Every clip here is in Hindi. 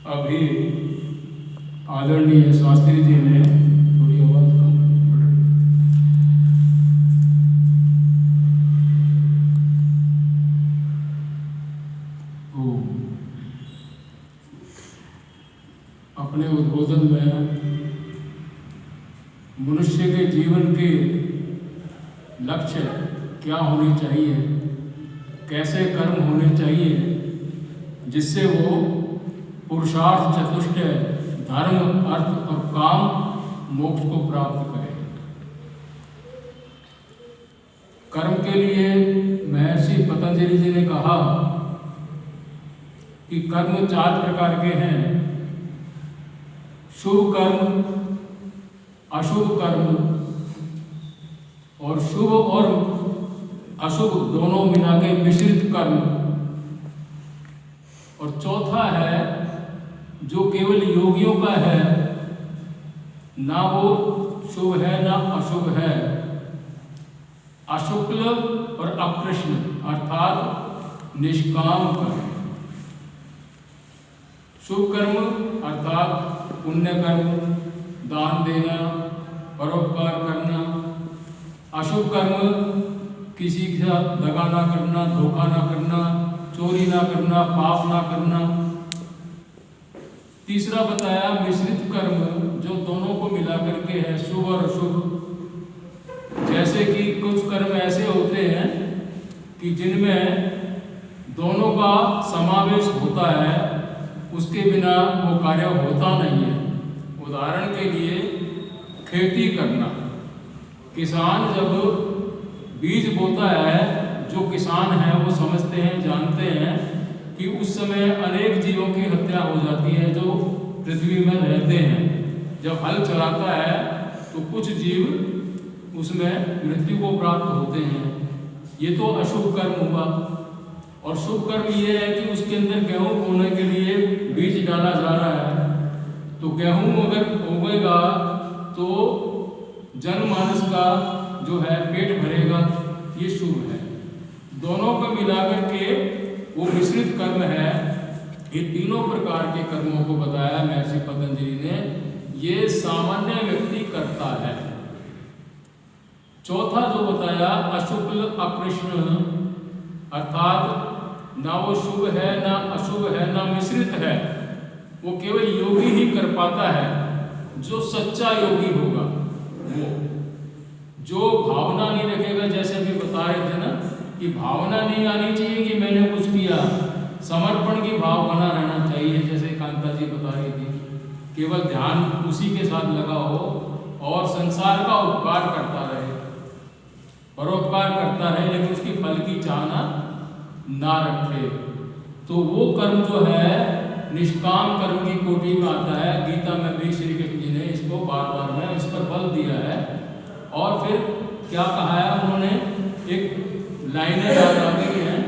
अभी आदरणीय शास्त्री जी ने थोड़ी आवाज कम अपने उद्बोधन में मनुष्य के जीवन के लक्ष्य क्या होने चाहिए, कैसे कर्म होने चाहिए जिससे वो पुरुषार्थ चतुष्टय धर्म अर्थ और काम मोक्ष को प्राप्त करे। कर्म के लिए महर्षि पतंजलि जी ने कहा कि कर्म 4 प्रकार के हैं, शुभ कर्म, अशुभ कर्म और शुभ और अशुभ दोनों मिला के मिश्रित कर्म, और चौथा है जो केवल योगियों का है, ना वो शुभ है ना अशुभ है, अशुक्ल और अकृष्ण अर्थात निष्काम कर्म। शुभ कर्म अर्थात पुण्य कर्म, दान देना, परोपकार करना। अशुभ कर्म किसी के साथ दगा ना करना, धोखा ना करना, चोरी ना करना, पाप ना करना। तीसरा बताया मिश्रित कर्म, जो दोनों को मिला करके है, शुभ और अशुभ। जैसे कि कुछ कर्म ऐसे होते हैं कि जिनमें दोनों का समावेश होता है, उसके बिना वो कार्य होता नहीं है। उदाहरण के लिए खेती करना, किसान जब बीज बोता है, जो किसान है वो समझते हैं, जानते हैं कि उस समय अनेक जीवों की हत्या हो जाती है जो पृथ्वी में रहते हैं। जब हल चलाता है तो कुछ जीव उसमें मृत्यु को प्राप्त होते हैं। ये तो अशुभ कर्म हुआ। और शुभ कर्म ये है कि उसके अंदर गेहूँ बोने के लिए बीज डाला जा रहा है, तो गेहूँ अगर उगेगा तो जनमानस का जो है पेट भरेगा, ये शुभ है। दोनों को मिलाकर के वो मिश्रित कर्म है। ये तीनों प्रकार के कर्मों को बताया महर्षि पतंजलि ने, ये सामान्य व्यक्ति करता है। चौथा जो बताया अशुक्ल अकृष्ण अर्थात ना वो शुभ है ना अशुभ है ना मिश्रित है, वो केवल योगी ही कर पाता है। जो सच्चा योगी होगा वो, जो भावना नहीं रखेगा, जैसे अभी बता रहे थे ना कि भावना नहीं आनी चाहिए कि मैंने कुछ किया, समर्पण की भाव बना रहना चाहिए। जैसे कांता जी बता रही थी, केवल ध्यान उसी के साथ लगा हो और संसार का उपकार करता रहे, परोपकार करता रहे, लेकिन उसकी फल की चाहना ना रखे, तो वो कर्म जो है निष्काम कर्म की कोटि में आता है। गीता में भी श्री कृष्ण जी ने इसको बार बार में इस पर बल दिया है। और फिर क्या कहा है उन्होंने, एक लाइनें याद आ गई हैं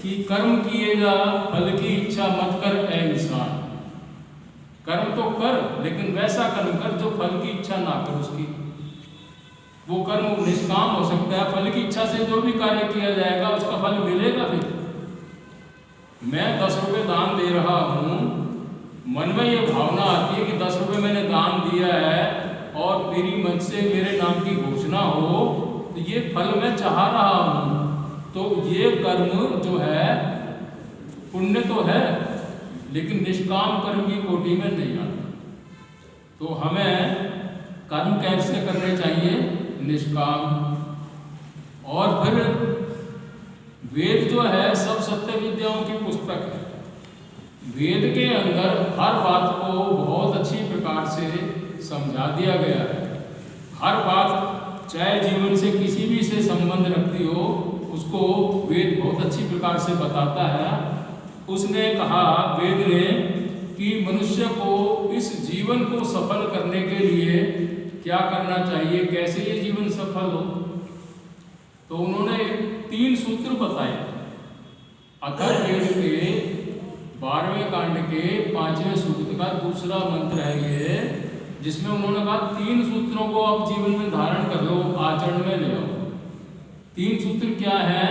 कि कर्म किएगा फल की इच्छा मत कर ऐ इंसान। कर्म तो कर, लेकिन वैसा कर्म कर जो फल की इच्छा ना कर उसकी। वो कर्म निष्काम हो सकता है, फल की इच्छा से जो भी कार्य किया जाएगा उसका फल मिलेगा भी। मैं 10 रुपये दान दे रहा हूँ, मन में ये भावना आती है कि 10 रुपये मैंने दान दिया है और मेरी मन से मेरे नाम की घोषणा हो, तो ये फल मैं चाह रहा हूँ, तो ये कर्म जो है पुण्य तो है, लेकिन निष्काम कर्म की कोटि में नहीं आता। तो हमें कर्म कैसे करने चाहिए, निष्काम। और फिर वेद जो है सब सत्य विद्याओं की पुस्तक है। वेद के अंदर हर बात को बहुत अच्छी प्रकार से समझा दिया गया है। हर बात चाहे जीवन से किसी भी से संबंध रखती हो, उसको वेद बहुत अच्छी प्रकार से बताता है। उसने कहा, वेद ने, कि मनुष्य को इस जीवन को सफल करने के लिए क्या करना चाहिए, कैसे ये जीवन सफल हो। तो उन्होंने 3 सूत्र बताए। अथर्ववेद के 12वें कांड के 5वें सूत्र का दूसरा मंत्र है ये, जिसमें उन्होंने कहा 3 सूत्रों को आप जीवन में धारण कर लो, आचरण में ले आओ। 3 सूत्र क्या है?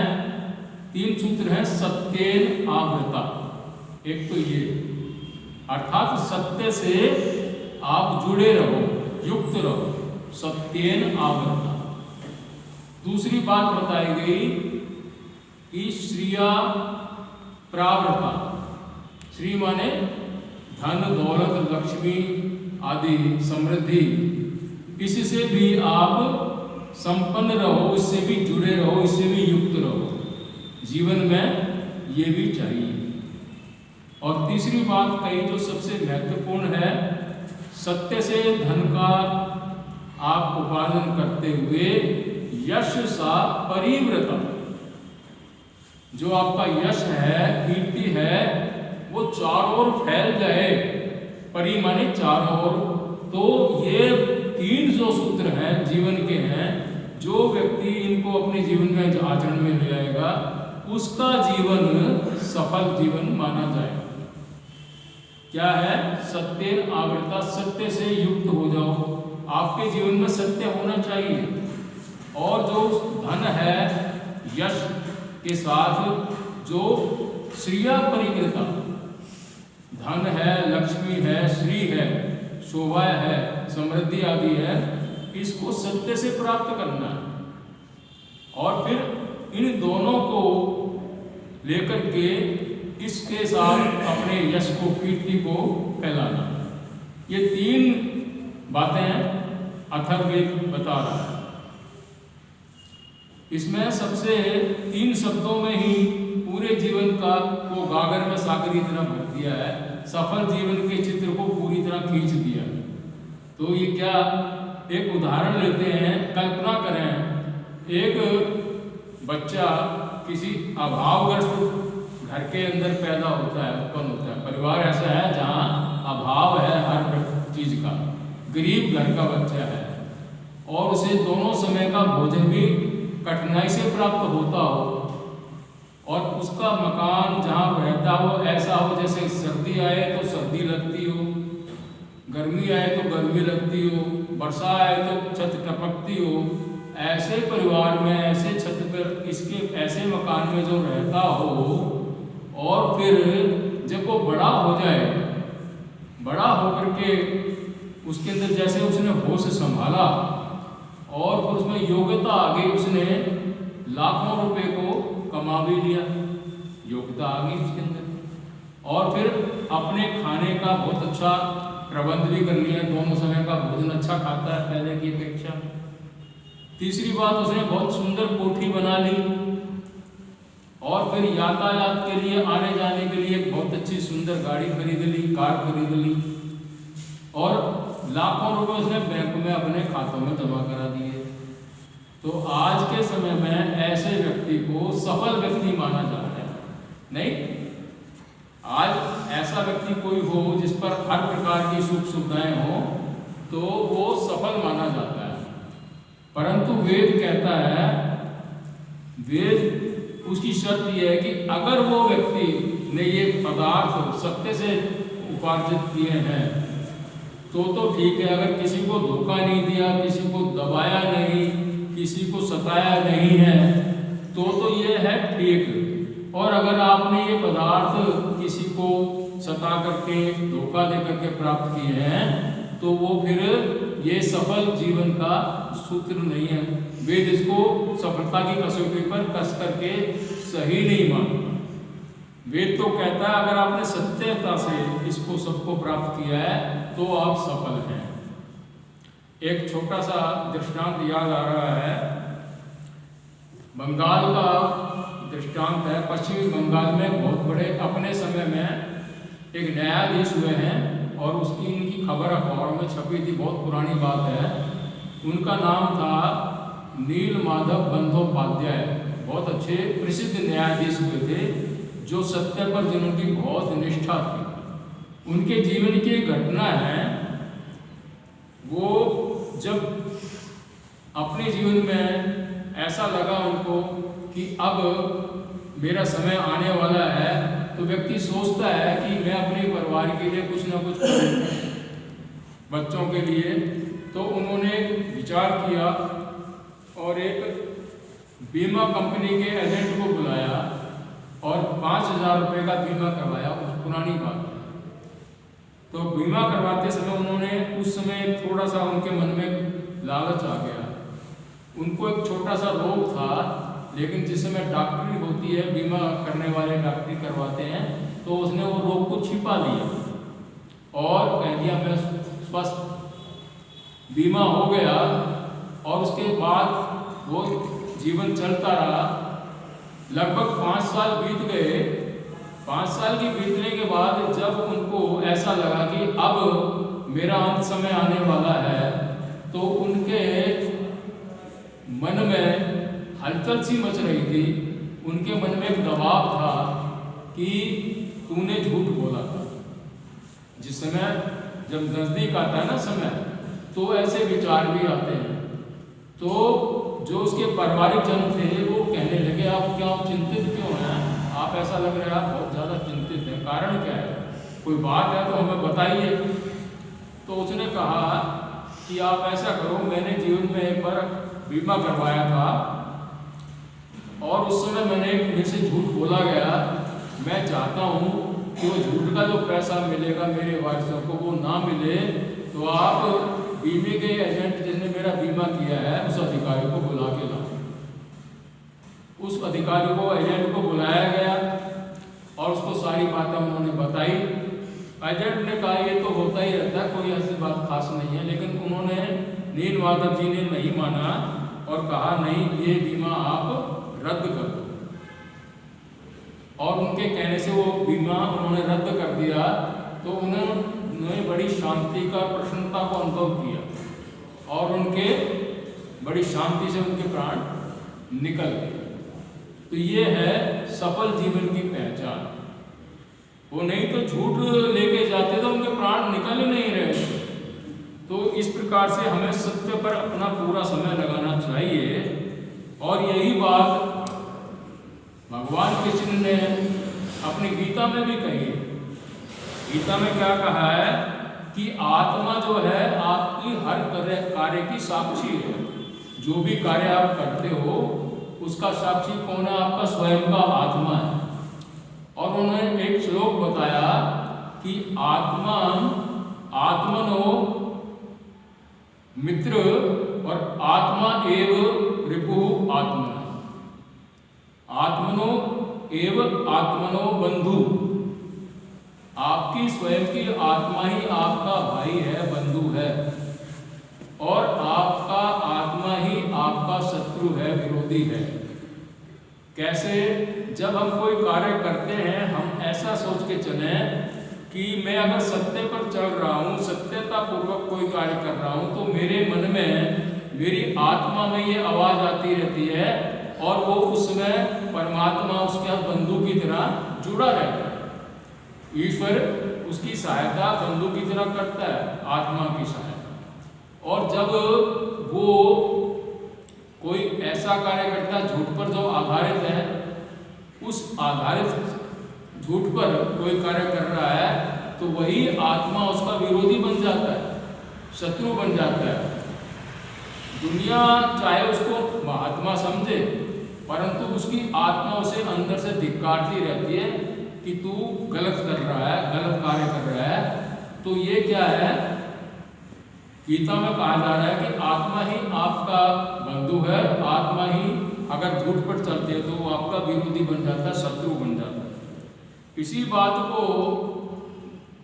3 सूत्र हैं सत्येन आवृता। एक तो ये अर्थात सत्य से आप जुड़े रहो, युक्त रहो, सत्येन आवृता। दूसरी बात बताई गई कि श्रिया प्रावृता। श्री माने धन दौलत लक्ष्मी आदि समृद्धि, इससे भी आप संपन्न रहो, इससे भी जुड़े रहो, इससे भी युक्त रहो। जीवन में ये भी चाहिए। और तीसरी बात कही जो सबसे महत्वपूर्ण है, सत्य से धन का आप उपार्जन करते हुए यश सा परिव्रता, जो आपका यश है, कीर्ति है, वो चारों ओर फैल जाए। परि माने चारों ओर। तो ये तीन जो सूत्र हैं जीवन के हैं, जो व्यक्ति इनको अपने जीवन में आचरण में ले आएगा, उसका जीवन सफल जीवन माना जाएगा। क्या है? सत्य आवृता, सत्य से युक्त हो जाओ। आपके जीवन में सत्य होना चाहिए। और जो धन है, यश के साथ जो श्रिया परिकृता, धन है, लक्ष्मी है, श्री है, शोभा है, समृद्धि आदि है, इसको सत्य से प्राप्त करना है। और फिर इन दोनों को लेकर के इसके साथ अपने यश को, कीर्ति को फैलाना। ये तीन बातें अथर्ववेद बता रहा है। इसमें सबसे तीन शब्दों में ही पूरे जीवन का वो गागर में सागर की तरह भर दिया है, सफल जीवन के चित्र को पूरी तरह खींच दिया। तो ये क्या, एक उदाहरण लेते हैं, कल्पना करें एक बच्चा किसी अभावग्रस्त घर के अंदर पैदा होता है, उत्पन्न होता है। परिवार ऐसा है जहाँ अभाव है हर चीज का, गरीब घर का बच्चा है, और उसे दोनों समय का भोजन भी कठिनाई से प्राप्त होता हो, और उसका मकान जहाँ रहता हो ऐसा हो जैसे सर्दी आए तो सर्दी लगती हो, गर्मी आए तो गर्मी लगती हो, वर्षा आए तो छत टपकती हो। ऐसे परिवार में, ऐसे छत पर, इसके ऐसे मकान में जो रहता हो, और फिर जब वो बड़ा हो जाए, बड़ा होकर के उसके अंदर जैसे उसने होश संभाला और फिर उसमें योग्यता आ गई, उसने लाखों रुपए को कमा भी लिया, योग्यता आ गई उसके अंदर, और फिर अपने खाने का बहुत अच्छा प्रबंध भी कर लिया, दोनों समय का भोजन अच्छा खाता है पहले की अपेक्षा। तीसरी बात, उसने बहुत सुंदर कोठी बना ली, और फिर यातायात के लिए, आने जाने के लिए एक बहुत अच्छी सुंदर गाड़ी खरीद ली, कार खरीद ली, और लाखों रुपए उसने बैंक में अपने खातों में जमा करा दिए। तो आज के समय में ऐसे व्यक्ति को सफल व्यक्ति माना जाता है? नहीं। आज ऐसा व्यक्ति कोई हो जिस पर हर प्रकार की सुख सुविधाएं हो, तो वो सफल माना जाता है। परंतु वेद कहता है, वेद उसकी शर्त यह है कि अगर वो व्यक्ति ने ये पदार्थ सत्य से उपार्जित किए हैं तो ठीक है। अगर किसी को धोखा नहीं दिया, किसी को दबाया नहीं, किसी को सताया नहीं है, तो ये है ठीक। और अगर आपने ये पदार्थ किसी को सता करके, धोखा दे करके प्राप्त किए हैं, तो वो फिर ये सफल जीवन का सूत्र नहीं है। वेद इसको सफलता की कसौटी पर कस करके सही नहीं मानता। वेद तो कहता है अगर आपने सत्यता से इसको सबको प्राप्त किया है तो आप सफल हैं। एक छोटा सा दृष्टांत याद आ रहा है, बंगाल का दृष्टांत है। पश्चिमी बंगाल में बहुत बड़े अपने समय में एक न्यायाधीश हुए हैं और उसकी इनकी खबर अखबारों में छपी थी, बहुत पुरानी बात है। उनका नाम था नील माधव बंदोपाध्याय। बहुत अच्छे प्रसिद्ध न्यायाधीश हुए थे जो सत्य पर जिनकी बहुत निष्ठा थी। उनके जीवन की एक घटना है, वो जब अपने जीवन में ऐसा लगा उनको कि अब मेरा समय आने वाला है, तो व्यक्ति सोचता है कि मैं अपने परिवार के लिए कुछ ना कुछ करूं, बच्चों के लिए। तो उन्होंने विचार किया और एक बीमा कंपनी के एजेंट को बुलाया और 5,000 रुपये का बीमा करवाया। उस पुरानी बात है। तो बीमा करवाते समय उन्होंने उस समय थोड़ा सा उनके मन में लालच आ गया। उनको एक छोटा सा रोग था, लेकिन जिस समय डॉक्टरी होती है, बीमा करने वाले डॉक्टरी करवाते हैं, तो उसने वो रोग को छिपा लिया और कह दिया मैं स्वस्थ। बीमा हो गया और उसके बाद वो जीवन चलता रहा। लगभग 5 साल बीत गए। 5 साल की बीतने के बाद जब उनको ऐसा लगा कि अब मेरा अंत समय आने वाला है, तो उनके मन में हलचल सी मच रही थी। उनके मन में एक दबाव था कि तूने झूठ बोला था। जिस समय जब नजदीक आता है ना समय, तो ऐसे विचार भी आते हैं। तो जो उसके पारिवारिक जन थे वो कहने लगे आप क्या चिंतित क्यों हैं, आप ऐसा लग रहा है आप बहुत ज़्यादा चिंतित हैं, कारण क्या है, कोई बात है तो हमें बताइए। तो उसने कहा कि आप ऐसा करो, मैंने जीवन में एक बार बीमा करवाया था और उस समय मैंने एक मेरे से झूठ बोला गया। मैं चाहता हूँ कि वो झूठ का जो पैसा मिलेगा मेरे वारिसों को वो ना मिले, तो आप बीमे के एजेंट जिसने मेरा बीमा किया है उस अधिकारी को बुला के लाओ। उस अधिकारी को, एजेंट को बुलाया गया और उसको सारी बातें उन्होंने बताई। एजेंट ने कहा ये तो होता ही रहता है, कोई ऐसी बात खास नहीं है, लेकिन उन्होंने नील माधव जी ने नहीं माना और कहा नहीं, ये बीमा आप रद्द कर दो। और उनके कहने से वो बीमा उन्होंने रद्द कर दिया। तो उन्होंने बड़ी शांति का, प्रसन्नता को अनुभव किया और उनके बड़ी शांति से उनके प्राण निकल गए। तो ये है सफल जीवन की पहचान। वो नहीं तो झूठ लेके जाते तो उनके प्राण निकल ही नहीं रहे। तो इस प्रकार से हमें सत्य पर अपना पूरा समय लगाना चाहिए। और यही बात भगवान कृष्ण ने अपनी गीता में भी कही है। गीता में क्या कहा है कि आत्मा जो है आपकी हर कार्य की साक्षी है। जो भी कार्य आप करते हो उसका साक्षी कौन है? आपका स्वयं का आत्मा है। और उन्होंने एक श्लोक बताया कि आत्मनो मित्र और आत्मा एव रिपुः आत्मन, आत्मनो एव आत्मनो बंधु। आपकी स्वयं की आत्मा ही आपका भाई है, बंधु है, और आपका आत्मा ही आपका शत्रु है, विरोधी है। कैसे? जब हम कोई कार्य करते हैं हम ऐसा सोच के चलें कि मैं अगर सत्य पर चल रहा हूँ, सत्यता पूर्वक कोई कार्य कर रहा हूँ, तो मेरे मन में, मेरी आत्मा में ये आवाज आती रहती है और वो उसमें परमात्मा उसके बंधु की तरह जुड़ा रहता है। ईश्वर उसकी सहायता बंधु की तरह करता है, आत्मा की सहायता। और जब वो कोई ऐसा कार्य करता है झूठ पर जो आधारित है, उस आधारित झूठ पर कोई कार्य कर रहा है, तो वही आत्मा उसका विरोधी बन जाता है, शत्रु बन जाता है। दुनिया चाहे उसको महात्मा समझे, परंतु उसकी आत्मा उसे अंदर से धिक्कारती रहती है कि तू गलत कर रहा है, गलत कार्य कर रहा है। तो ये क्या है? गीता में कहा जा रहा है कि आत्मा ही आपका बंधु है। आत्मा ही अगर झूठ पर चलते हैं तो वो आपका विरोधी बन जाता है, शत्रु बन जाता है। इसी बात को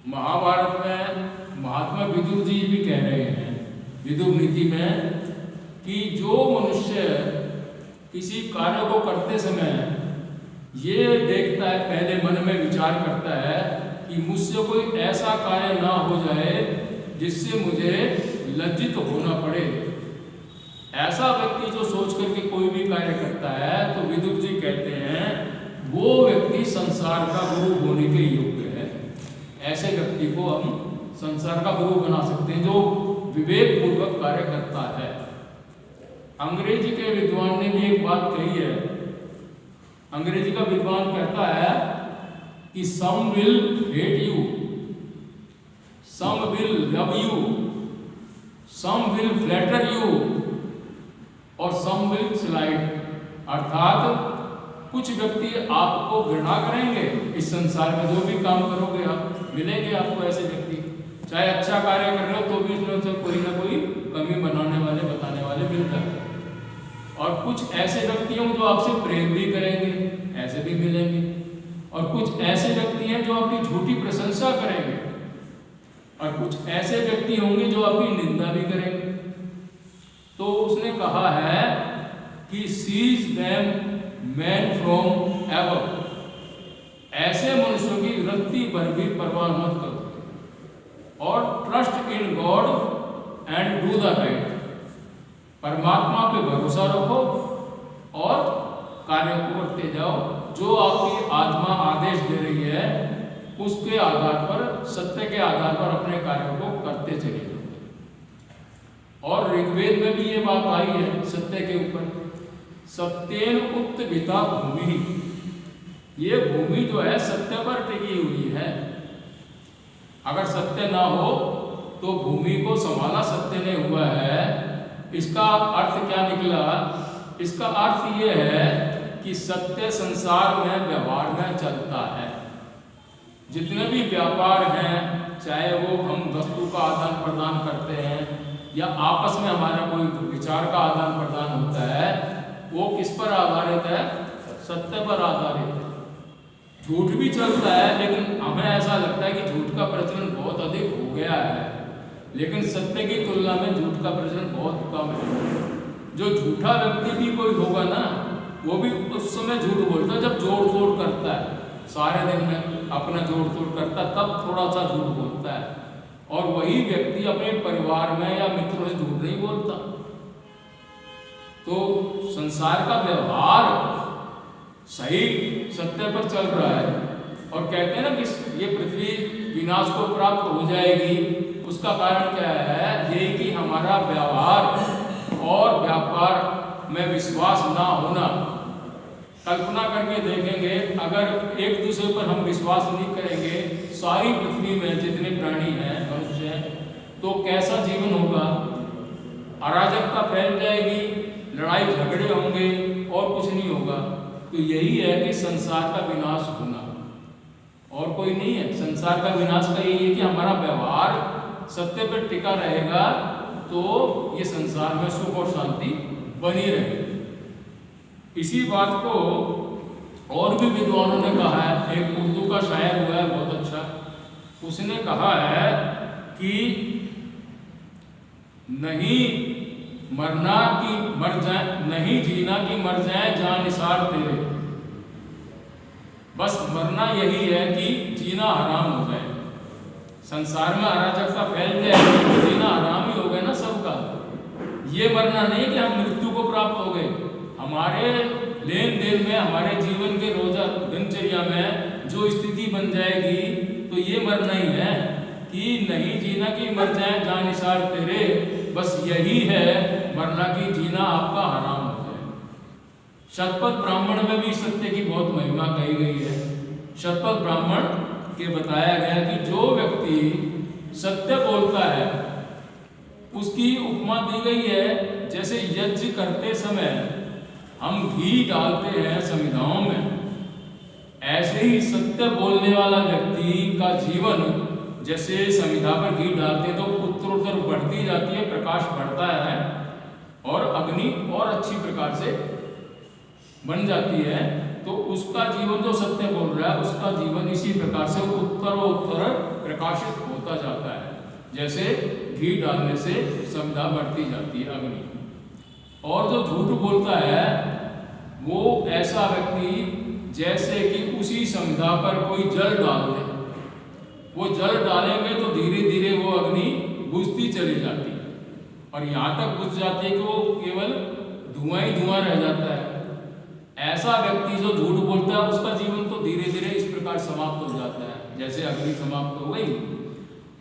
महाभारत में महात्मा विदुर जी भी कह रहे हैं, विदुर नीति में, कि जो मनुष्य किसी कार्य को करते समय ये देखता है, पहले मन में विचार करता है कि मुझसे कोई ऐसा कार्य ना हो जाए जिससे मुझे लज्जित होना पड़े, ऐसा व्यक्ति जो सोच करके कोई भी कार्य करता है, तो विदुर जी कहते हैं वो व्यक्ति संसार का गुरु होने के योग्य है। ऐसे व्यक्ति को हम संसार का गुरु बना सकते हैं, जो विवेक पूर्वक कार्य करता है। अंग्रेजी के विद्वान ने भी एक बात कही है। अंग्रेजी का विद्वान कहता है कि some will hate you, some will love you, some will flatter you और some will slight। अर्थात कुछ व्यक्ति आपको घृणा करेंगे, इस संसार में जो भी काम करोगे आप मिलेंगे आपको ऐसे व्यक्ति, चाहे अच्छा कार्य कर रहे हो तो भी उसमें से कोई ना कोई कमी बनाने वाले बताने वाले मिल जाते हैं। और कुछ ऐसे व्यक्ति हैं जो आपसे प्रेम भी करेंगे, ऐसे भी मिलेंगे, और कुछ ऐसे व्यक्ति हैं जो आपकी झूठी प्रशंसा करेंगे, और कुछ ऐसे व्यक्ति होंगे जो आपकी निंदा भी करेंगे। तो उसने कहा है कि seize them man from above, ऐसे मनुष्यों की रत्ती भर भी परवाह मत करो, और trust in God and do the right, परमात्मा पे भरोसा रखो और कार्य को करते जाओ। जो आपकी आत्मा आदेश दे रही है उसके आधार पर, सत्य के आधार पर अपने कार्यों को करते चले जाओ। और ऋग्वेद में भी ये बात आई है सत्य के ऊपर, सत्येन उक्त विता भूमि, ये भूमि जो है सत्य पर टिकी हुई है। अगर सत्य ना हो तो भूमि को संभाला सत्य ने हुआ है। इसका अर्थ क्या निकला? इसका अर्थ ये है कि सत्य संसार में व्यवहार में चलता है। जितने भी व्यापार हैं, चाहे वो हम वस्तु का आदान प्रदान करते हैं या आपस में हमारा कोई विचार का आदान प्रदान होता है, वो किस पर आधारित है? सत्य पर आधारित है। झूठ भी चलता है, लेकिन हमें ऐसा लगता है कि झूठ का प्रचलन बहुत अधिक हो गया है, लेकिन सत्य की तुलना में झूठ का प्रचलन बहुत कम है। जो झूठा व्यक्ति भी कोई होगा ना, वो भी उस समय झूठ बोलता है जब जोड़ तोड़ करता है, सारे दिन में अपना जोड़ तोड़ करता है तब थोड़ा सा झूठ बोलता है। और वही व्यक्ति अपने परिवार में या मित्रों से झूठ नहीं बोलता। तो संसार का व्यवहार सही सत्य पर चल रहा है। और कहते हैं ना कि ये पृथ्वी विनाश को प्राप्त हो जाएगी, उसका कारण क्या है? यही कि हमारा व्यवहार और व्यापार में विश्वास ना होना। कल्पना करके देखेंगे, अगर एक दूसरे पर हम विश्वास नहीं करेंगे, सारी पृथ्वी में जितने प्राणी हैं, मनुष्य हैं, तो कैसा जीवन होगा? अराजकता फैल जाएगी, लड़ाई झगड़े होंगे और कुछ नहीं होगा। तो यही है कि संसार का विनाश होना, और कोई नहीं है। संसार का विनाश का यही है कि हमारा व्यवहार सत्य पर टिका रहेगा तो ये संसार में सुख और शांति बनी रहेगी। इसी बात को और भी विद्वानों ने कहा है। एक उर्दू का शायर हुआ है बहुत अच्छा, उसने कहा है कि नहीं मरना की मर जाए, नहीं जीना की मर जाए जान निसार तेरे, बस मरना यही है कि जीना हराम हो जाए। संसार में अराजकता फैल जाएगी तो जीना हराम ही हो गया ना सबका। ये मरना नहीं कि हम मृत्यु को प्राप्त हो गए। हमारे लेन देन में, हमारे जीवन के रोजा दिनचर्या में जो स्थिति बन जाएगी तो ये मरना ही है कि नहीं जीना कि मर जाए जान निसार तेरे, बस यही है मरना की जीना आपका हराम हो जाए। शतपथ ब्राह्मण में भी सत्य की बहुत महिमा कही गई है। शतपथ ब्राह्मण के बताया गया कि जो व्यक्ति सत्य बोलता है उसकी उपमा दी गई है जैसे यज्ञ करते समय हम घी डालते हैं समिधाओं में, ऐसे ही सत्य बोलने वाला व्यक्ति का जीवन जैसे समिधा पर घी डालते तो उत्तरोत्तर बढ़ती जाती है, प्रकाश बढ़ता है और अग्नि और अच्छी प्रकार से बन जाती है। तो उसका जीवन जो सत्य बोल रहा है उसका जीवन इसी प्रकार से उत्तरोत्तर प्रकाशित होता जाता है, जैसे घी डालने से समिधा बढ़ती जाती है अग्नि। और जो झूठ बोलता है वो ऐसा व्यक्ति जैसे कि उसी समिधा पर कोई जल डाल दे, वो जल डालेंगे तो धीरे धीरे वो अग्नि बुझती चली जाती है और यहाँ तक बुझ जाती है कि वो केवल धुआं ही धुआं रह जाता है। ऐसा व्यक्ति जो झूठ बोलता है उसका जीवन तो धीरे धीरे इस प्रकार समाप्त हो जाता है जैसे अग्नि समाप्त हो गई।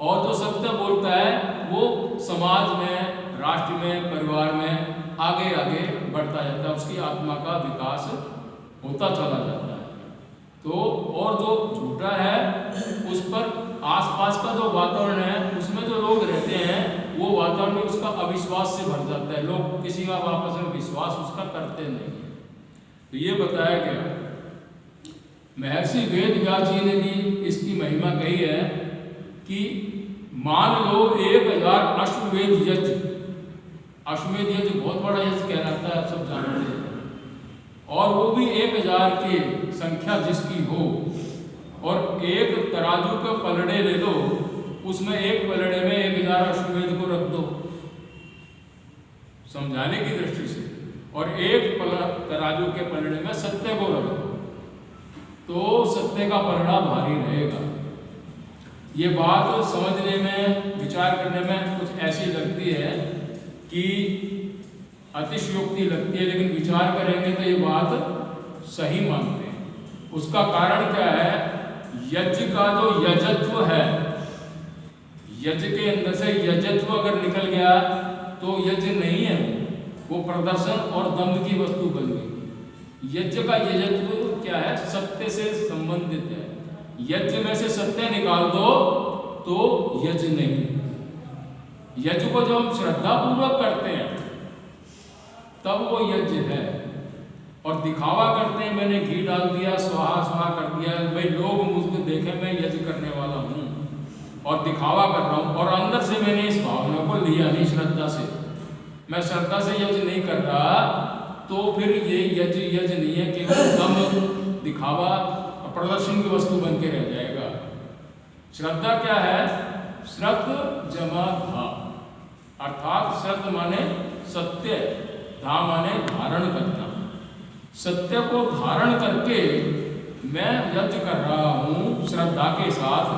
और जो सत्य बोलता है वो समाज में, राष्ट्र में, परिवार में आगे आगे बढ़ता जाता है, उसकी आत्मा का विकास होता चला जाता है। तो और जो झूठा है उस पर आसपास का जो वातावरण है उसमें जो लोग रहते हैं वो वातावरण में उसका अविश्वास से भर जाता है। लोग किसी का आपस में विश्वास उसका करते नहीं। तो ये बताया गया। महर्षि वेद व्यास जी ने भी इसकी महिमा कही है कि मान लो 1000 अश्वमेध यज्ञ, अश्वमेध यज्ञ बहुत बड़ा यज्ञ कहलाता है, आप सब जानते हैं, और वो भी 1000 की संख्या जिसकी हो, और एक तराजू का पलड़े ले लो, उसमें एक पलड़े में 1000 अश्वमेध को रख दो समझाने की दृष्टि से, और एक तराजू के पलड़े में सत्य को रख दो, तो सत्य का पलड़ा भारी रहेगा। ये बात समझने में, विचार करने में कुछ ऐसी लगती है कि अतिशयोक्ति लगती है, लेकिन विचार करेंगे तो ये बात सही मानते हैं। उसका कारण क्या है? यज्ञ का जो यजत्व है, यज्ञ के अंदर से यजत्व अगर निकल गया तो यज्ञ नहीं है, वो प्रदर्शन और दंभ की वस्तु बन गई। यज्ञ का यजत्व क्या है? सत्य से संबंधित है। यज्ञ में से सत्य निकाल दो तो यज्ञ नहीं। यज्ञ को जब हम श्रद्धा पूर्वक करते हैं तब वो यज्ञ है, और दिखावा करते हैं, मैंने घी डाल दिया, स्वाहा स्वाहा कर दिया, भाई लोग मुझको देखे मैं यज्ञ करने वाला हूँ और दिखावा कर रहा हूँ, और अंदर से मैंने इस भावना को लिया नहीं, श्रद्धा से, मैं श्रद्धा से यज्ञ नहीं कर रहा, तो फिर ये यज्ञ नहीं है, केवल दम, दिखावा, प्रदर्शन की वस्तु बन के रह जाएगा। श्रद्धा क्या है? श्रद्ध जमा धा, अर्थात श्रद्ध माने सत्य, धा माने धारण करना। सत्य को धारण करके मैं यज्ञ कर रहा हूँ श्रद्धा के साथ,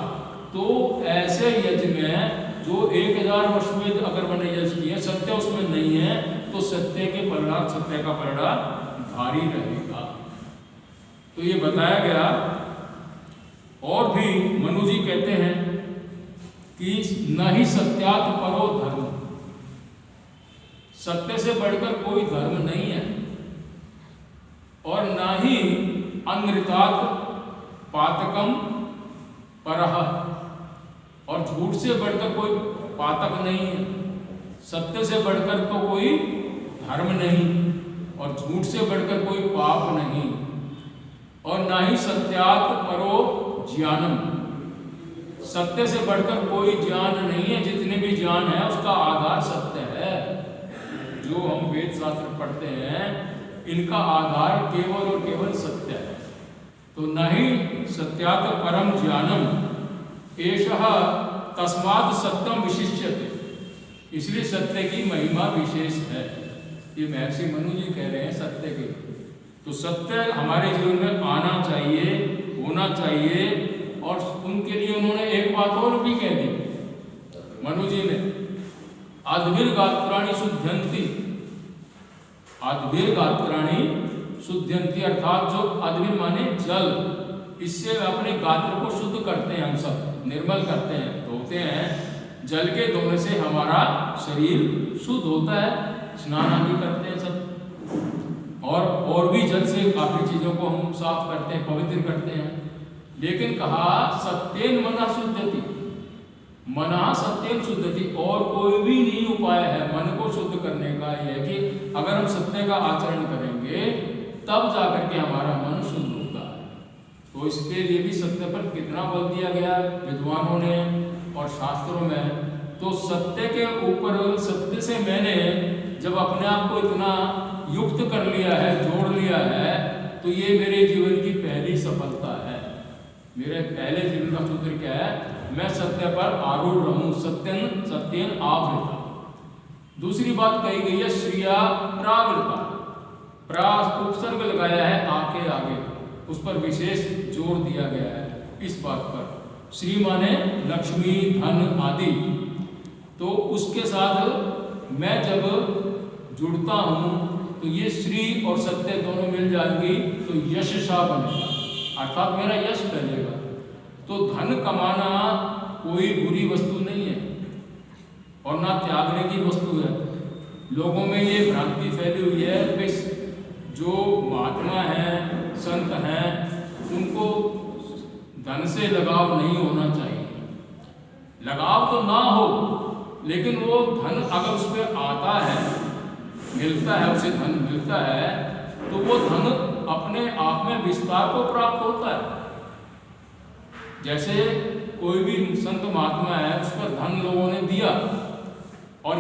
तो ऐसे यज्ञ में जो 1000 वर्ष में अगर मैंने यज्ञ किया, सत्य उसमें नहीं है, तो सत्य के परिणाम, सत्य का परिणाम भारी रहेगा। तो ये बताया गया। और भी मनु जी कहते हैं कि न ही सत्यात परो धर्म, सत्य से बढ़कर कोई धर्म नहीं है, और न ही अनृतात् पातकम परह, और झूठ से बढ़कर कोई पातक नहीं है। सत्य से बढ़कर तो कोई धर्म नहीं, और झूठ से बढ़कर कोई पाप नहीं, और ना ही सत्यात परो ज्ञानम, सत्य से बढ़कर कोई ज्ञान नहीं है। जितने भी ज्ञान है उसका आधार सत्य है। जो हम वेद शास्त्र पढ़ते हैं इनका आधार केवल और केवल सत्य है। तो न ही सत्यात परम ज्ञानम एषः तस्मात् सत्यम विशिष्यते, इसलिए सत्य की महिमा विशेष है। ये महर्षि मनु जी कह रहे हैं सत्य के। तो सत्य हमारे जीवन में आना चाहिए, होना चाहिए, और उनके लिए उन्होंने एक बात और भी कह दी मनु जी ने, अद्भिर गात्राणि शुद्ध्यन्ति, अद्भिर गात्राणि शुद्ध्यन्ति, अर्थात जो अद्भिर माने जल, इससे अपने गात्र को शुद्ध करते हैं, हम सब निर्मल करते हैं, धोते हैं। जल के धोने से हमारा शरीर शुद्ध होता है, स्नान आदि करते हैं सब, और भी जल से काफी चीजों को हम साफ करते हैं, पवित्र करते हैं। लेकिन कहा सत्येन मना शुद्धति, मना सत्येन शुद्धति, और कोई भी नहीं उपाय है मन को शुद्ध करने का। यह कि अगर हम सत्य का आचरण करेंगे तब जाकर के हमारा मन शुद्ध होता है। तो इसके लिए भी सत्य पर कितना बल दिया गया विद्वानों ने और शास्त्रों में। तो सत्य के ऊपर, सत्य से मैंने जब अपने आप को इतना युक्त कर लिया है, जोड़ लिया है, तो ये मेरे जीवन की पहली सफलता है। मेरे पहले जीवन का सूत्र क्या है? मैं सत्य पर आरूढ़ रहूं, सत्येन आवृता। दूसरी बात कही गई है श्रिया प्रावृता, उपसर्ग लगाया है आके आगे, उस पर विशेष जोर दिया गया है इस बात पर। श्री माने लक्ष्मी, धन आदि। तो उसके साथ मैं जब जुड़ता हूँ तो ये श्री और सत्य दोनों मिल जाएंगी तो यशसा बनेगा, अर्थात मेरा यश फैलेगा। तो धन कमाना कोई बुरी वस्तु नहीं है और ना त्यागने की वस्तु है। लोगों में ये भ्रांति फैली हुई है कि जो महात्मा हैं, संत हैं, उनको धन से लगाव नहीं होना चाहिए। लगाव तो ना हो, लेकिन वो धन अगर उस पर आता है, मिलता है, उसे धन मिलता है, तो वो धन अपने आप में विस्तार को प्राप्त होता है। जैसे कोई भी संत महात्मा है, उस पर धन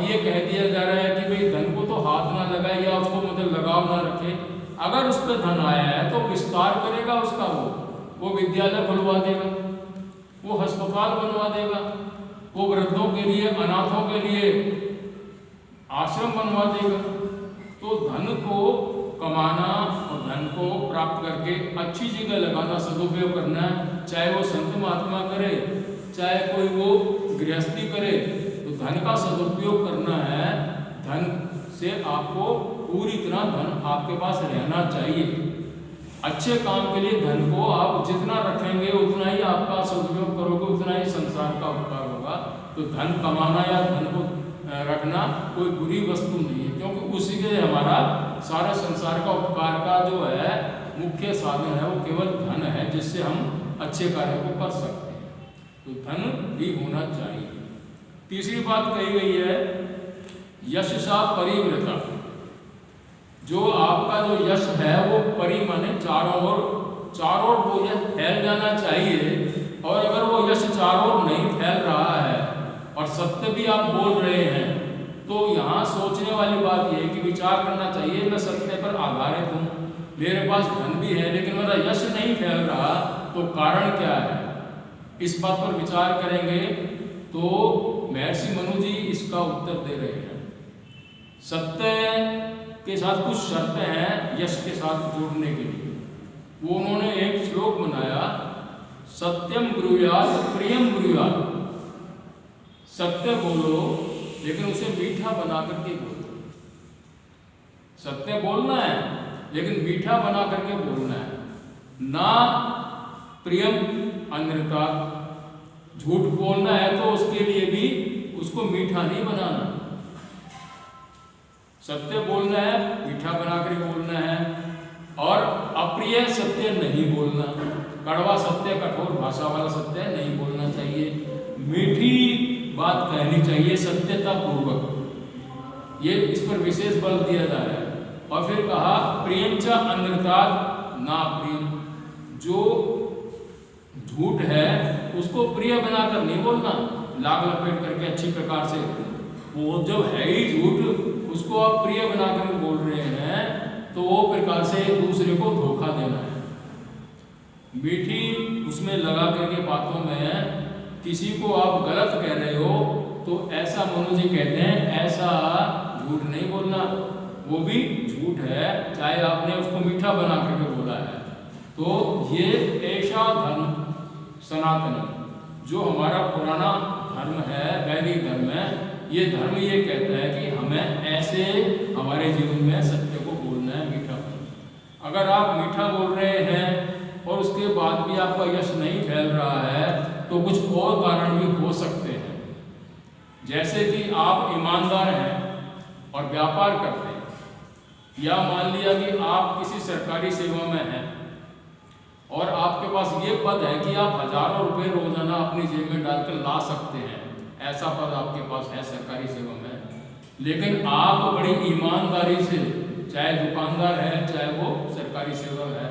और ये कह दिया जा रहा है कि भाई धन को तो हाथ ना लगाए या उसको मतलब लगाव ना रखे, अगर उस पर धन आया है तो विस्तार करेगा उसका, वो विद्यालय खुलवा देगा, वो अस्पताल बनवा देगा, वो वृद्धों के लिए, अनाथों के लिए आश्रम बनवा देगा। तो धन को कमाना और धन को प्राप्त करके अच्छी जगह लगाना, सदुपयोग करना, चाहे वो संत महात्मा करे, चाहे कोई वो गृहस्थी करे, तो धन का सदुपयोग करना है। धन से आपको पूरी तरह धन आपके पास रहना चाहिए। अच्छे काम के लिए धन को आप जितना रखेंगे उतना ही आपका सदुपयोग करोगे, उतना ही संसार का उपकार होगा। तो धन कमाना या धन को रखना कोई बुरी वस्तु नहीं है, क्योंकि उसी के हमारा सारा संसार का उपकार का जो है मुख्य साधन है वो केवल धन है, जिससे हम अच्छे कार्य को कर सकते हैं। तो धन भी होना चाहिए। तीसरी बात कही गई है यशसा परिवृता, जो आपका जो यश है वो परि माने चारों ओर वो यश फैल जाना चाहिए। और अगर वो यश चारों ओर नहीं फैल रहा है और सत्य भी आप बोल रहे हैं, तो यहाँ सोचने वाली बात यह है कि विचार करना चाहिए, मैं सत्य पर आधारित हूँ, मेरे पास धन भी है, लेकिन मेरा यश नहीं फैल रहा, तो कारण क्या है? इस बात पर विचार करेंगे तो महर्षि मनु जी इसका उत्तर दे रहे हैं। सत्य के साथ कुछ शर्तें हैं यश के साथ जोड़ने के लिए। वो उन्होंने एक श्लोक बनाया, सत्यम ब्रूयात् प्रियम ब्रूयात्, सत्य बोलो लेकिन उसे मीठा बना करके बोलो। सत्य बोलना है लेकिन मीठा बना करके बोलना है, ना प्रियम अन्यथा। झूठ बोलना है तो उसके लिए भी उसको मीठा नहीं बनाना। सत्य बोलना है मीठा बना करके बोलना है, और अप्रिय सत्य नहीं बोलना, कड़वा सत्य, कठोर भाषा वाला सत्य नहीं बोलना चाहिए। मीठी बात कहनी चाहिए सत्यता पूर्वक, ये इस पर विशेष बल दिया जा रहा है। और फिर कहा प्रियंच अन्यथात् ना प्रियम, जो झूठ है उसको प्रिय बनाकर नहीं बोलना, लाग लपेट करके अच्छी प्रकार से। वो जब है ही झूठ उसको आप प्रिय बनाकर बोल रहे हैं, तो वो प्रकार से दूसरे को धोखा देना है। मीठी उसमें लगा करके बातों में किसी को आप गलत कह रहे हो, तो ऐसा मनु जी कहते हैं ऐसा झूठ नहीं बोलना, वो भी झूठ है, चाहे आपने उसको मीठा बना करके बोला है। तो ये ऐसा धर्म सनातन, जो हमारा पुराना धर्म है, वैदिक धर्म है, ये धर्म ये कहता है कि हमें ऐसे हमारे जीवन में सत्य को बोलना है, मीठा बोलना। अगर आप मीठा बोल रहे हैं और उसके बाद भी आपका यश नहीं फैल रहा है, तो कुछ और कारण भी हो सकते हैं। जैसे कि आप ईमानदार हैं और व्यापार करते हैं, या मान लिया कि आप किसी सरकारी सेवा में हैं और आपके पास ये पद है कि आप हजारों रुपए रोजाना अपनी जेब में डालकर ला सकते हैं, ऐसा पद आपके पास है सरकारी सेवा में, लेकिन आप बड़ी ईमानदारी से, चाहे दुकानदार है चाहे वो सरकारी सेवा है,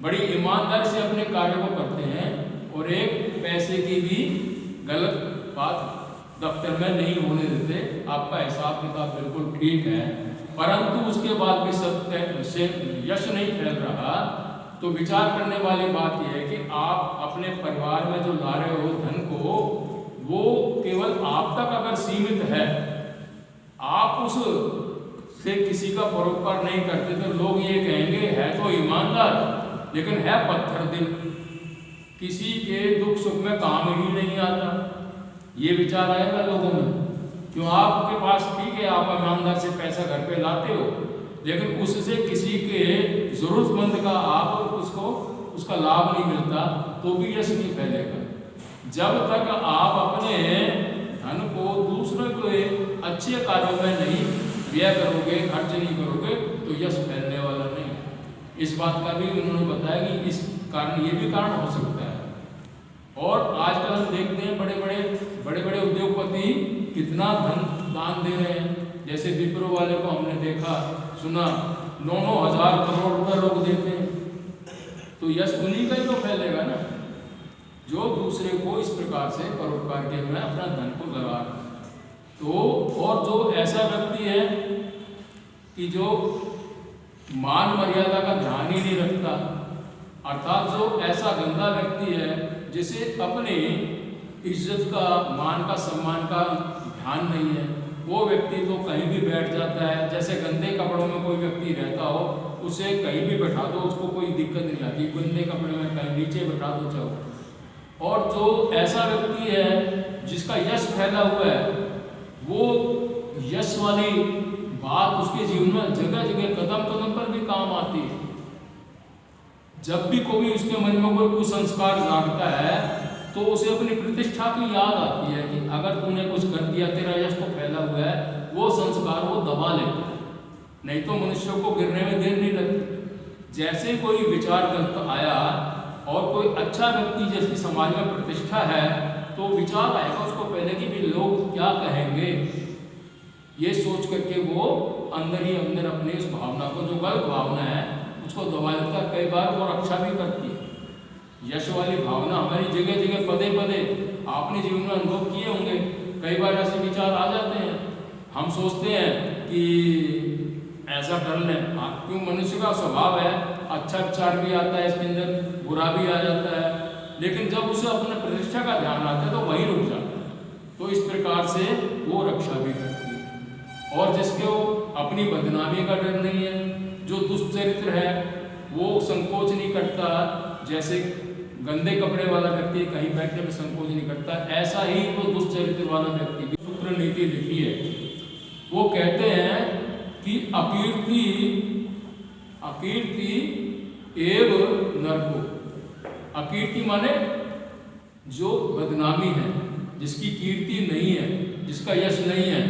बड़ी ईमानदारी से अपने कार्य को करते हैं और एक पैसे की भी गलत बात दफ्तर में नहीं होने देते, आपका हिसाब किताब बिल्कुल ठीक है, परंतु उसके बाद भी सत्य से यश नहीं फैल रहा, तो विचार करने वाली बात यह है कि आप अपने परिवार में जो ला रहे हो धन को, वो केवल आप तक अगर सीमित है, आप उस से किसी का परोपकार नहीं करते, तो लोग ये कहेंगे है तो ईमानदार लेकिन है पत्थर दिल, किसी के दुख सुख में काम ही नहीं आता, ये विचार आएगा लोगों में। क्यों? आपके पास ठीक है, आप ईमानदार से पैसा घर पे लाते हो, लेकिन उससे किसी के जरूरतमंद का आप उसका लाभ नहीं मिलता, तो भी यश नहीं फैलेगा। जब तक आप अपने धन को दूसरों के अच्छे कार्यों में नहीं व्यय करोगे, खर्च नहीं करोगे, तो यश फैलने वाला नहीं है। इस बात का भी उन्होंने बताया कि इस कारण ये भी कारण हो सकता है। और आजकल हम देखते हैं बड़े बड़े उद्योगपति कितना धन दान दे रहे हैं। जैसे विप्रो वाले को हमने देखा सुना, 9,000 करोड़ रुपए लोग देते हैं, तो यश उन्हीं का ही तो फैलेगा ना, जो दूसरे को इस प्रकार से परोपकार के में अपना धन को लगा रहा है। तो और जो ऐसा व्यक्ति है कि जो मान मर्यादा का ध्यान ही नहीं रखता, अर्थात जो ऐसा गंदा व्यक्ति है जिसे अपने इज्जत का, मान का, सम्मान का ध्यान नहीं है, वो व्यक्ति तो कहीं भी बैठ जाता है। जैसे गंदे कपड़ों में कोई व्यक्ति रहता हो, उसे कहीं भी बैठा दो, उसको कोई दिक्कत नहीं आती। गंदे कपड़े में कहीं नीचे बैठा दो चाहो। और जो ऐसा व्यक्ति है जिसका यश फैला हुआ है, वो यश वाली बात उसके जीवन में जगह जगह, कदम कदम पर भी काम आती है। जब भी कोई उसके मन में कोई कुसंस्कार जागता है तो उसे अपनी प्रतिष्ठा की याद आती है कि अगर तूने कुछ कर दिया, तेरा यश तो फैला हुआ है, वो संस्कार वो दबा लेता है। नहीं तो मनुष्य को गिरने में देर नहीं लगती। जैसे कोई विचार गलत आया और कोई अच्छा व्यक्ति जैसी समाज में प्रतिष्ठा है, तो विचार आएगा उसको पहले कि भी लोग क्या कहेंगे, ये सोच करके वो अंदर ही अंदर अपनी उस भावना को, जो गलत भावना है, उसको दबा लेता है। कई बार वो रक्षा भी करती है। यश वाली भावना हमारी जगह जगह पदे पदे आपने जीवन में अनुभव किए होंगे। कई बार ऐसे विचार आ जाते हैं, हम सोचते हैं कि ऐसा कर लें, क्यों मनुष्य का स्वभाव है, अच्छा विचार भी आता है इसके अंदर, बुरा भी आ जाता है, लेकिन जब उसे अपने प्रतिष्ठा का ध्यान आता है तो वही रुक जाता है। तो इस प्रकार से वो रक्षा भी करती है। और जिसको अपनी बदनामी का डर नहीं है, जो दुष्चरित्र है, वो संकोच नहीं करता, जैसे गंदे कपड़े वाला व्यक्ति कहीं बैठने में संकोच नहीं करता, ऐसा ही वो दुष्चरित्र वाला व्यक्ति भी। शुक्र नीति लिखी है, वो कहते हैं कि अकीर्ति एव नरको। अकीर्ति माने जो बदनामी है, जिसकी कीर्ति नहीं है, जिसका यश नहीं है,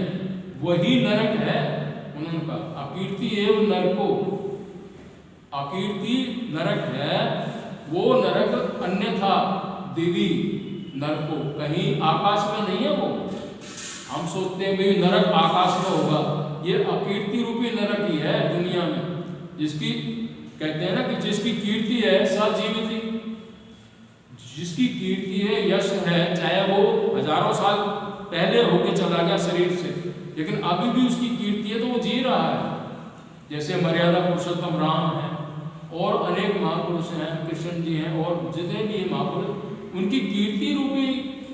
वही नरक है। उन्होंने कहा अकीर्ति एव नरको, अकीर्ति नरक है, वो नरक अन्यथा दिवी नरको, कहीं आकाश में नहीं है। वो हम सोचते हैं भाई नरक आकाश में होगा, ये अकीर्ति रूपी नरक ही है दुनिया में। जिसकी कहते हैं ना कि जिसकी कीर्ति है सजीवित, जिसकी कीर्ति है, यश है, चाहे वो हजारों साल पहले होके चला गया शरीर से, लेकिन अभी भी उसकी कीर्ति है तो वो जी रहा है। जैसे मर्यादा पुरुषोत्तम राम है और अनेक महापुरुष हैं, कृष्ण जी हैं, और जितने भी महापुरुष, उनकी कीर्ति रूपी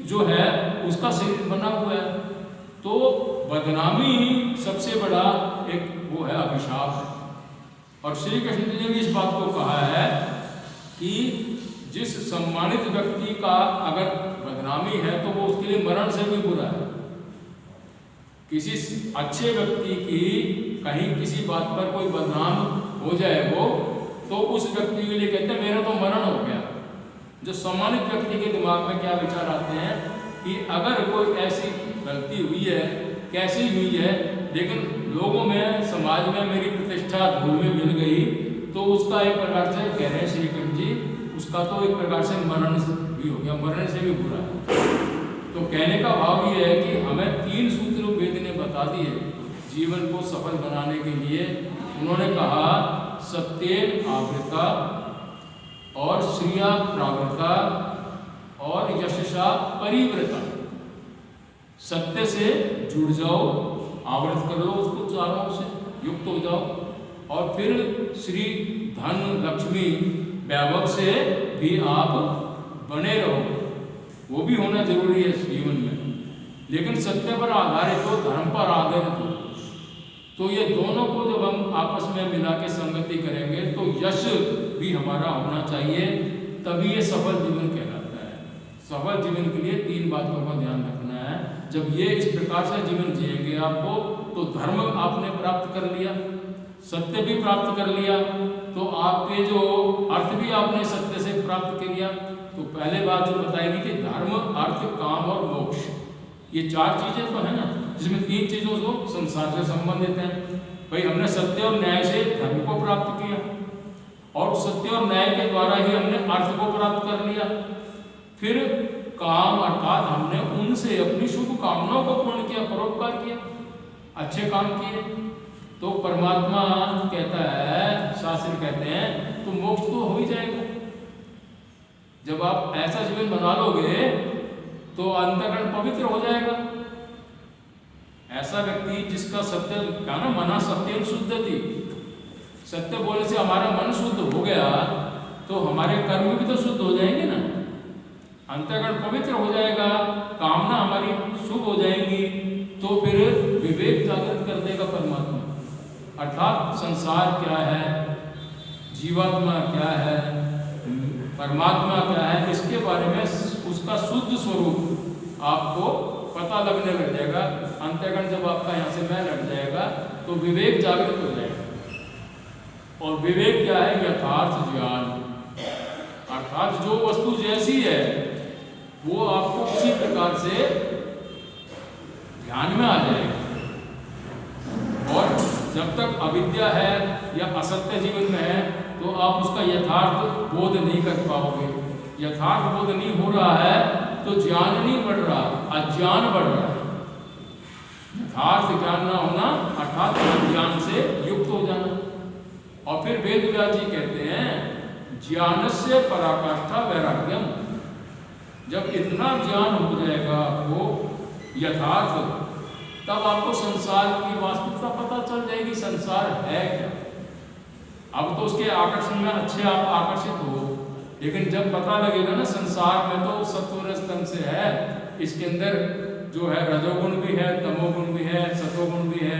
जो है उसका शरीर बना हुआ है। तो बदनामी ही सबसे बड़ा एक वो है, अभिशाप है। और श्री कृष्ण जी ने भी इस बात को कहा है कि जिस सम्मानित व्यक्ति का अगर बदनामी है तो वो उसके लिए मरण से भी बुरा है। किसी अच्छे व्यक्ति की कहीं किसी बात पर कोई बदनाम हो जाए वो, तो उस व्यक्ति के लिए कहते हैं मेरा तो मरण हो गया। जो सम्मानित व्यक्ति के दिमाग में क्या विचार आते हैं कि अगर कोई ऐसी गलती हुई है, कैसी हुई है, लेकिन लोगों में, समाज में मेरी प्रतिष्ठा धूल में मिल गई, तो उसका एक प्रकार से कह रहे हैं श्री कृष्ण जी, उसका तो एक प्रकार से मरण भी हो गया, मरण से भी बुरा है। तो कहने का भाव ये है कि हमें 3 सूत्र वेद ने बता दिए जीवन को सफल बनाने के लिए। उन्होंने कहा सत्येन आवृता और श्रिया प्रावृता और यशसा परिवृता। सत्य से जुड़ जाओ, आवृत कर लो उसको, चारों से युक्त हो जाओ, और फिर श्री धन लक्ष्मी वैभव से भी आप बने रहो, वो भी होना जरूरी है जीवन में, लेकिन सत्य पर आधारित हो, धर्म पर आधारित हो। तो ये दोनों को जब हम आपस में मिला के संगति करेंगे तो यश भी हमारा होना चाहिए, तभी ये सफल जीवन कहलाता है। सफल जीवन के लिए 3 बातों का ध्यान रखना है। जब ये इस प्रकार से जीवन जिएंगे आपको, तो धर्म आपने प्राप्त कर लिया, सत्य भी प्राप्त कर लिया, तो आपके जो अर्थ भी आपने सत्य से प्राप्त कर लिया। तो पहले बात जो बताएगी कि धर्म, अर्थ, काम और मोक्ष, ये 4 चीजें तो है ना, जिसमें 3 चीजों को संसार से संबंधित हैं। भाई हमने सत्य और न्याय से धर्म को प्राप्त किया, और सत्य और न्याय के द्वारा ही हमने अर्थ को प्राप्त कर लिया। फिर काम अर्थात हमने उनसे अपनी शुभ कामनाओं को पूर्ण किया, परोपकार किया, अच्छे काम किए, तो परमात्मा कहता है, शास्त्र कहते हैं तो मोक्ष तो हो ही जाएगा। जब आप ऐसा जीवन बना लोगे तो अंतःकरण पवित्र हो जाएगा। ऐसा व्यक्ति जिसका सत्य क्या ना मना सत्यम शुद्ध थी, सत्य बोलने से हमारा मन शुद्ध हो गया तो हमारे कर्म भी तो शुद्ध हो जाएंगे ना, अंतःकरण पवित्र हो जाएगा, कामना हमारी शुभ हो जाएंगी, तो फिर विवेक जागृत कर देगा परमात्मा। अर्थात संसार क्या है, जीवात्मा क्या है, परमात्मा क्या है, इसके बारे में उसका शुद्ध स्वरूप आपको पता लगने लग जाएगा। अंतःकरण जब आपका यहाँ से मैं लग जाएगा तो विवेक जागृत हो जाएगा। और विवेक क्या है? यथार्थ ज्ञान, अर्थात जो वस्तु जैसी है वो आपको उसी प्रकार से ध्यान में आ जाएगी। और जब तक अविद्या है या असत्य जीवन में है तो आप उसका यथार्थ बोध नहीं कर पाओगे। यथार्थ बोध नहीं हो रहा है तो ज्ञान नहीं बढ़ रहा, अज्ञान बढ़ रहा है। यथार्थ ज्ञान ना होना अर्थात अज्ञान से युक्त हो जाना। और फिर वेद व्यास जी कहते हैं ज्ञानस्य पराकाष्ठा वैराग्यम, जब इतना ज्ञान हो जाएगा आपको यथार्थ, तब आपको संसार की वास्तविकता पता चल जाएगी, संसार है क्या। अब तो उसके आकर्षण में अच्छे आप आकर्षित हो, लेकिन जब पता लगेगा ना संसार में तो सत्वरजतम से है, इसके अंदर जो है रजोगुण भी है, तमोगुण भी है, सतोगुण भी है,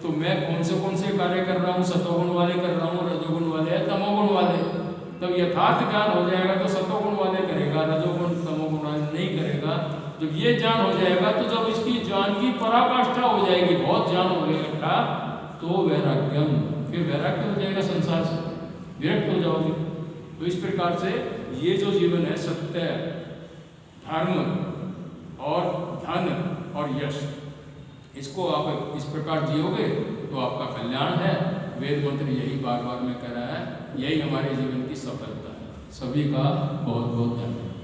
तो मैं कौन से कार्य कर रहा हूँ, सतोगुण वाले कर रहा हूँ, रजोगुण वाले है, तमोगुण वाले। तब यथार्थ ज्ञान हो जाएगा तो सतोगुण वाले करेगा, रजोगुण तमोगुण वाले नहीं करेगा। जब ये ज्ञान हो जाएगा तो जब इसकी ज्ञान की पराकाष्ठा हो जाएगी, बहुत ज्ञान हो गया तो वैराग्यम, फिर वैराग्य हो जाएगा, संसार से विरक्त हो जाओगे। तो इस प्रकार से ये जो जीवन है सत्य, धर्म और धन और यश, इसको आप इस प्रकार जियोगे तो आपका कल्याण है। वेद मंत्र यही बार बार में कह रहा है, यही हमारे जीवन की सफलता है। सभी का बहुत बहुत धन्यवाद।